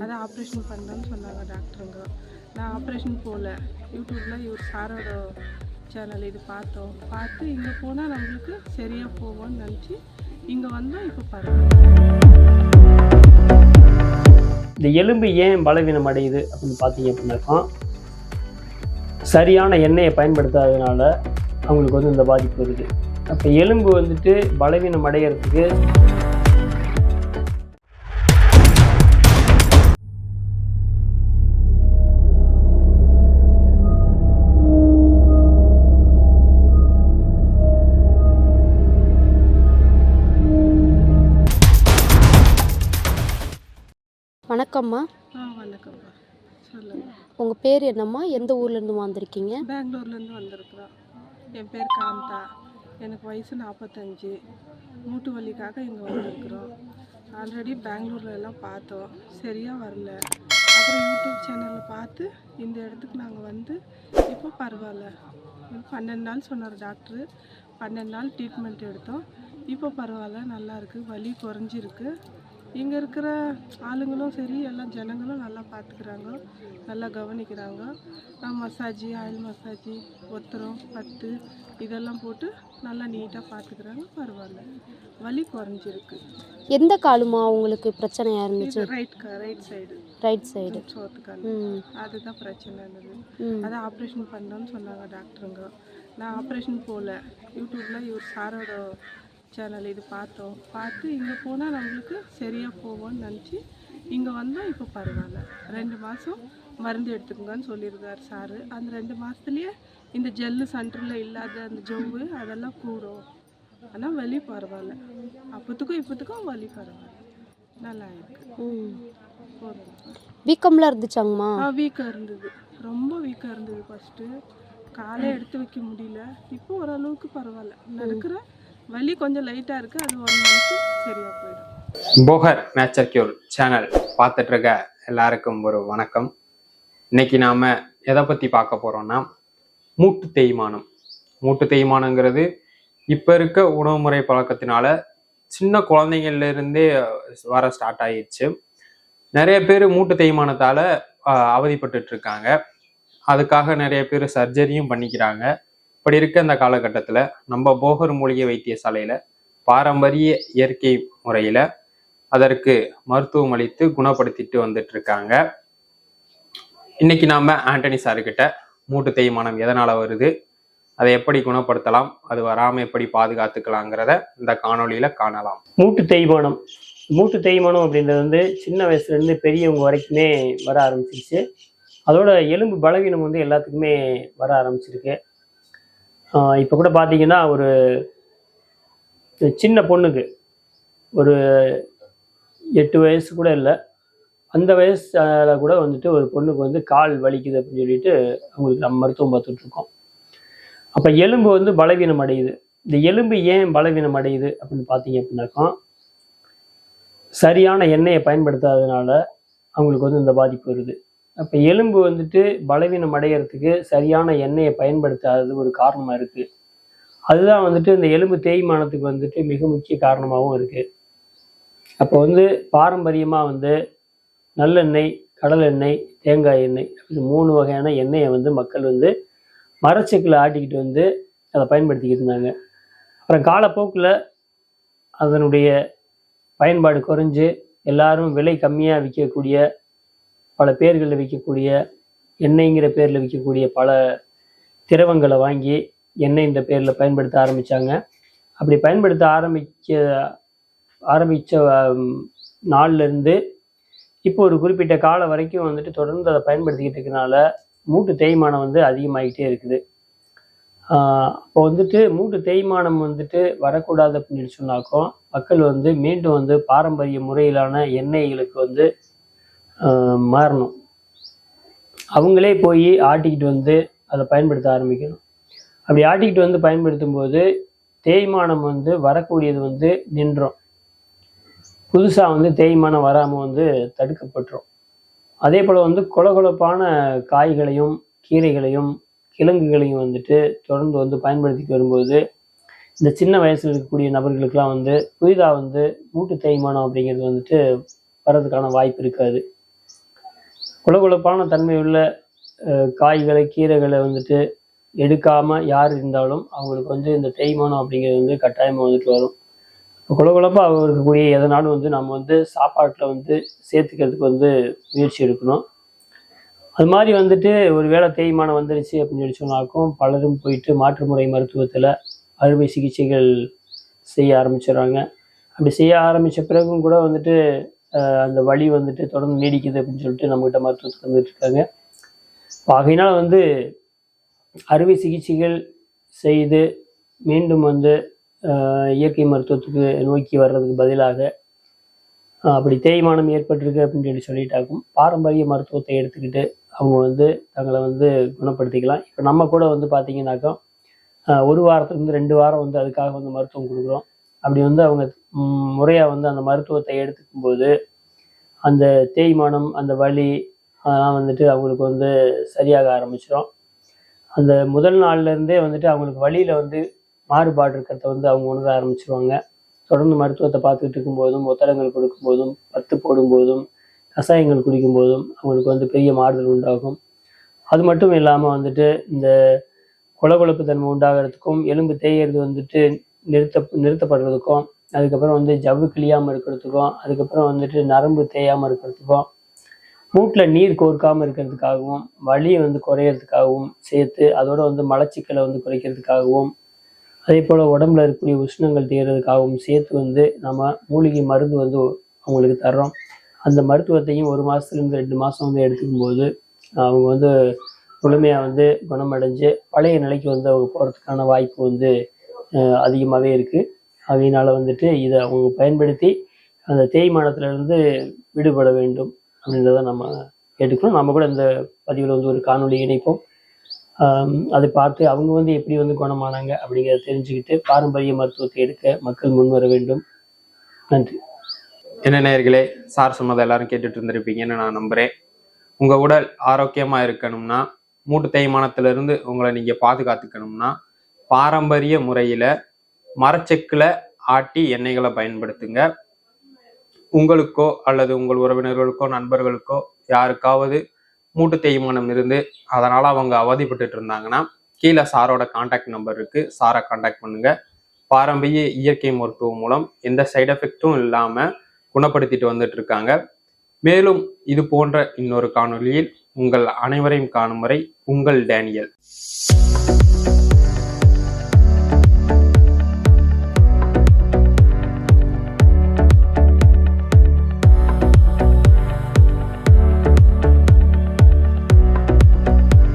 அதான் ஆப்ரேஷன் பண்ணலான்னு சொன்னாங்க டாக்டருங்க. நான் ஆப்ரேஷன் போகல. யூடியூப்பில் இவர் சாரோட சேனல் இது பார்த்து இங்கே போனால் நம்மளுக்கு சரியாக போவோம்னு நினச்சி இங்கே வந்தோம். இப்போ பரவாயில்ல. இந்த எலும்பு ஏன் பலவீனம் அடையுது அப்படின்னு பார்த்தீங்க அப்படின்னாக்கா, சரியான எண்ணெயை பயன்படுத்தாததுனால அவங்களுக்கு வந்து இந்த பாதிப்பு வருது. அப்போ எலும்பு வந்துட்டு பலவீனம் அடைகிறதுக்கு வணக்கம்மா. வணக்கம்ப்பா, சொல்லுங்கள். உங்கள் பேர் என்னம்மா? எந்த ஊர்லேருந்து வந்திருக்கீங்க? பெங்களூர்லேருந்து வந்திருக்குறோம். என் பேர் காந்தா. எனக்கு வயசு 45. மூட்டு வலிக்காக இங்கே வந்திருக்குறோம். ஆல்ரெடி பெங்களூர்ல எல்லாம் பார்த்தோம், சரியாக வரல. அப்புறம் யூடியூப் சேனலில் பார்த்து இந்த இடத்துக்கு நாங்கள் வந்து இப்போ பரவாயில்ல. 12 நாள் சொன்னார் டாக்டரு. 12 நாள் ட்ரீட்மெண்ட் எடுத்தோம். இப்போ பரவாயில்ல, நல்லா இருக்குது, வலி குறைஞ்சிருக்கு. இங்கே இருக்கிற ஆளுங்களும் சரி, எல்லாம் ஜனங்களும் நல்லா பார்த்துக்கிறாங்க, நல்லா கவனிக்கிறாங்க. மசாஜி, ஆயில் மசாஜி, ஒத்தரம், பத்து இதெல்லாம் போட்டு நல்லா நீட்டாக பார்த்துக்கிறாங்க. பரவாயில்ல, வலி குறைஞ்சிருக்கு. எந்த காலுமா உங்களுக்கு பிரச்சனையாக இருந்துச்சு? ரைட் சைடு சோத்துக்கால். அதுதான் பிரச்சனை இருந்தது. அதான் ஆப்ரேஷன் பண்ணலான்னு சொன்னாங்க டாக்டருங்க. நான் ஆப்ரேஷன் போகல. யூடியூப்பில் இவர் சாரோட சேனல் இது பார்த்து இங்கே போனால் நம்மளுக்கு சரியாக போவோம்னு நினச்சி இங்கே வந்தோம். இப்போ பரவாயில்ல. 2 மாதம் மருந்து எடுத்துக்கோங்கன்னு சொல்லியிருக்கார் சாரு. அந்த 2 மாதத்துலேயே இந்த ஜெல்லு சென்டரில் இல்லாத அந்த ஜவ்வு அதெல்லாம் கூடும். ஆனால் வலி பரவாயில்ல. அப்போத்துக்கும் இப்போத்துக்கும் வலி பரவாயில்ல, நல்லா இருக்கு. வீக்கம்லாம் இருந்துச்சாங்கம்மா? வீக்காக இருந்தது, ரொம்ப வீக்காக இருந்தது. ஃபஸ்ட்டு காலை எடுத்து வைக்க முடியல. இப்போ ஓரளவுக்கு பரவாயில்ல, நடக்கிற. வலி கொஞ்சம் லைட்டாக இருக்குது, அது 1 மந்த்து சரியாக போயிடும். போகர் நேச்சர் கியூர் சேனல் பார்த்துட்டு இருக்க எல்லாருக்கும் ஒரு வணக்கம். இன்னைக்கு நாம் எதை பற்றி பார்க்க போகிறோம்னா, மூட்டு தேய்மானம். மூட்டு தேய்மானங்கிறது இப்போ இருக்க உணவு முறை பழக்கத்தினால சின்ன குழந்தைங்கள்லேருந்தே வர ஸ்டார்ட் ஆயிடுச்சு. நிறைய பேர் மூட்டு தேய்மானத்தால் அவதிப்பட்டு இருக்காங்க. அதுக்காக நிறைய பேர் சர்ஜரியும் பண்ணிக்கிறாங்க. இப்படி இருக்க இந்த காலகட்டத்தில் நம்ம போகர் மூலிகை வைத்தியசாலையில் பாரம்பரிய இயற்கை முறையில் அதற்கு மருத்துவம் அளித்து குணப்படுத்திட்டு வந்துட்டு இருக்காங்க. இன்னைக்கு நாம ஆண்டனி சாருக்கிட்ட மூட்டு தேய்மானம் எதனால வருது, அதை எப்படி குணப்படுத்தலாம், அது வராமல் எப்படி பாதுகாத்துக்கலாங்கிறத இந்த காணொலியில காணலாம். மூட்டு தேய்மானம் அப்படின்றது வந்து சின்ன வயசுலேருந்து பெரியவங்க வரைக்குமே வர ஆரம்பிச்சிருச்சு. அதோட எலும்பு பலவீனம் வந்து எல்லாத்துக்குமே வர ஆரம்பிச்சிருக்கு. இப்போ கூட பார்த்தீங்கன்னா, ஒரு சின்ன பொண்ணுக்கு ஒரு 8 வயசு கூட இல்லை, அந்த வயசுல கூட வந்துட்டு ஒரு பொண்ணுக்கு வந்து கால் வலிக்குது அப்படின்னு சொல்லிட்டு அவங்களுக்கு நம்ம மருத்துவம் பார்த்துட்ருக்கோம். அப்போ எலும்பு வந்து பலவீனம் அடையுது. இந்த எலும்பு ஏன் பலவீனம் அடையுது அப்படின்னு பார்த்தீங்க அப்படின்னாக்கா, சரியான எண்ணெயை பயன்படுத்தாததுனால அவங்களுக்கு வந்து இந்த பாதிப்பு வருது. அப்போ எலும்பு வந்துட்டு பலவீனம் அடைகிறதுக்கு சரியான எண்ணெயை பயன்படுத்தாதது ஒரு காரணமாக இருக்குது. அதுதான் வந்துட்டு இந்த எலும்பு தேய்மானத்துக்கு வந்துட்டு மிக முக்கிய காரணமாகவும் இருக்குது. அப்போ வந்து பாரம்பரியமாக வந்து நல்லெண்ணெய், கடல் எண்ணெய், தேங்காய் எண்ணெய் அப்படின்னு 3 வகையான எண்ணெயை வந்து மக்கள் வந்து மரச்செக்கில் ஆட்டிக்கிட்டு வந்து அதை பயன்படுத்திக்கிட்டு இருந்தாங்க. அப்புறம் காலப்போக்கில் அதனுடைய பயன்பாடு குறைஞ்சு எல்லாரும் விலை கம்மியாக விற்கக்கூடிய, பல பேர்களில் விற்கக்கூடிய, எண்ணெய்ங்கிற பேரில் விற்கக்கூடிய பல திரவங்களை வாங்கி எண்ணெய்ன்ற பேரில் பயன்படுத்த ஆரம்பித்தாங்க. அப்படி பயன்படுத்த ஆரம்பித்த நாள்லேருந்து இப்போ ஒரு குறிப்பிட்ட காலம் வரைக்கும் வந்துட்டு தொடர்ந்து அதை பயன்படுத்திக்கிட்டு இருக்கனால மூட்டு தேய்மானம் வந்து அதிகமாகிட்டே இருக்குது. அப்போ வந்துட்டு மூட்டு தேய்மானம் வந்துட்டு வரக்கூடாது அப்படின்னு சொன்னாக்கோ, மக்கள் வந்து மீண்டும் வந்து பாரம்பரிய முறையிலான எண்ணெய்களுக்கு வந்து மாறணும். அவங்களே போய் ஆட்டிக்கிட்டு வந்து அதை பயன்படுத்த ஆரம்பிக்கணும். அப்படி ஆட்டிக்கிட்டு வந்து பயன்படுத்தும் போது தேய்மானம் வந்து வரக்கூடியது வந்து நின்றோம். புதுசாக வந்து தேய்மானம் வராமல் வந்து தடுக்கப்பட்டுரும். அதே போல் வந்து கொலகொலப்பான காய்களையும் கீரைகளையும் கிழங்குகளையும் வந்துட்டு தொடர்ந்து வந்து பயன்படுத்திட்டு வரும்போது இந்த சின்ன வயசில் இருக்கக்கூடிய நபர்களுக்கெல்லாம் வந்து புதிதாக வந்து மூட்டு தேய்மானம் அப்படிங்கிறது வந்துட்டு வர்றதுக்கான வாய்ப்பு இருக்காது. குளகுளப்பான தன்மை உள்ள காய்களை கீரைகளை வந்துட்டு எடுக்காமல் யார் இருந்தாலும் அவங்களுக்கு வந்து இந்த தேய்மானம் அப்படிங்கிறது வந்து கட்டாயமாக வந்துட்டு வரும். குளகுளப்பாக இருக்கக்கூடிய எதனாலும் வந்து நம்ம வந்து சாப்பாட்டில் வந்து சேர்த்துக்கிறதுக்கு வந்து முயற்சி எடுக்கணும். அது மாதிரி வந்துட்டு ஒரு வேளை தேய்மானம் வந்துருச்சு அப்படின்னு சொல்லி சொன்னாக்கும் பலரும் போயிட்டு மாற்றுமுறை மருத்துவத்தில் அறுவை சிகிச்சைகள் செய்ய ஆரம்பிச்சிடுறாங்க. அப்படி செய்ய ஆரம்பித்த பிறகும் கூட வந்துட்டு அந்த வலி வந்துட்டு தொடர்ந்து நீடிக்குது அப்படின்னு சொல்லிட்டு நம்மகிட்ட மருத்துவத்துக்கு வந்துட்டு இருக்காங்க. ஆகையினால் வந்து அறுவை சிகிச்சைகள் செய்து மீண்டும் வந்து இயற்கை மருத்துவத்துக்கு நோக்கி வர்றதுக்கு பதிலாக அப்படி தேய்மானம் ஏற்பட்டிருக்கு அப்படின்னு சொல்லிட்டாக்கும் பாரம்பரிய மருத்துவத்தை எடுத்துக்கிட்டு அவங்க வந்து தங்களை வந்து குணப்படுத்திக்கலாம். இப்போ நம்ம கூட வந்து பார்த்தீங்கன்னாக்கா 1 வாரத்துலேருந்து 2 வாரம் வந்து அதுக்காக வந்து மருத்துவம் கொடுக்குறோம். அப்படி வந்து அவங்க முறையாக வந்து அந்த மருத்துவத்தை எடுத்துக்கும் போது அந்த தேய்மானம் அந்த வலி அதெல்லாம் வந்துட்டு அவங்களுக்கு வந்து சரியாக ஆரம்பிச்சிடும். அந்த முதல் நாள்லேருந்தே வந்துட்டு அவங்களுக்கு வலியில் வந்து மாறுபாடு இருக்கிறத வந்து அவங்க உணர ஆரம்பிச்சிருவாங்க. தொடர்ந்து மருத்துவத்தை பார்த்துக்கிட்டு இருக்கும்போதும் ஒத்தடங்கள் கொடுக்கும்போதும் பத்து போடும்போதும் கஷாயங்கள் குடிக்கும்போதும் அவங்களுக்கு வந்து பெரிய மாறுதல் உண்டாகும். அது மட்டும் இல்லாமல் வந்துட்டு இந்த கொலகொலப்பு தன்மை உண்டாகிறதுக்கும் எலும்பு தேய்கிறது வந்துட்டு நிறுத்தப்படுறதுக்கும் அதுக்கப்புறம் வந்து ஜவ்வு கிளியாமல் இருக்கிறதுக்கும் அதுக்கப்புறம் வந்துட்டு நரம்பு தேயாமல் இருக்கிறதுக்கும் மூட்டில் நீர் கோர்க்காமல் இருக்கிறதுக்காகவும் வலியை வந்து குறையிறதுக்காகவும் சேர்த்து அதோட வந்து மலச்சிக்கலை வந்து குறைக்கிறதுக்காகவும் அதே போல் உடம்புல இருக்கக்கூடிய உஷ்ணங்கள் தீர்றதுக்காகவும் சேர்த்து வந்து நம்ம மூலிகை மருந்து வந்து அவங்களுக்கு தர்றோம். அந்த மருத்துவத்தையும் 1 மாதத்துலேருந்து 2 மாதம் வந்து எடுத்துக்கும் போது அவங்க வந்து முழுமையாக வந்து குணமடைஞ்சு பழைய நிலைக்கு வந்து அவங்க போகிறதுக்கான வாய்ப்பு வந்து அதிகமாகவே இருக்குது. அதனால் வந்துட்டு இதை அவங்க பயன்படுத்தி அந்த தேய்மானத்திலேருந்து விடுபட வேண்டும் அப்படின்றத நம்ம கேட்டுக்கணும். நம்ம கூட இந்த பதிவில் வந்து ஒரு காணொலி இணைப்போம். அதை பார்த்து அவங்க வந்து எப்படி வந்து குணமானாங்க அப்படிங்கிறத தெரிஞ்சுக்கிட்டு பாரம்பரிய மருத்துவத்தை எடுக்க மக்கள் முன் வர வேண்டும். நன்றி. என்ன நேயர்களே, சார் சொன்னதை எல்லாரும் கேட்டுட்டு இருந்திருப்பீங்கன்னு நான் நம்புகிறேன். உங்கள் உடல் ஆரோக்கியமாக இருக்கணும்னா மூட்டு தேய்மானத்திலிருந்து உங்களை நீங்கள் பாதுகாத்துக்கணும்னா பாரம்பரிய முறையில் மரச்செக்கில் ஆட்டி எண்ணெய்களை பயன்படுத்துங்க. உங்களுக்கோ அல்லது உங்கள் உறவினர்களுக்கோ நண்பர்களுக்கோ யாருக்காவது மூட்டு தேய்மானம் இருந்து அதனால் அவங்க அவதிப்பட்டு இருந்தாங்கன்னா கீழே சாரோட கான்டாக்ட் நம்பர் இருக்குது, சாரை கான்டாக்ட் பண்ணுங்க. பாரம்பரிய இயற்கை மருத்துவம் மூலம் எந்த சைடு எஃபெக்டும் இல்லாமல் குணப்படுத்திட்டு வந்துட்டு இருக்காங்க. மேலும் இது போன்ற இன்னொரு காணொலியில் உங்கள் அனைவரையும் காணும் வரை உங்கள் டேனியல்.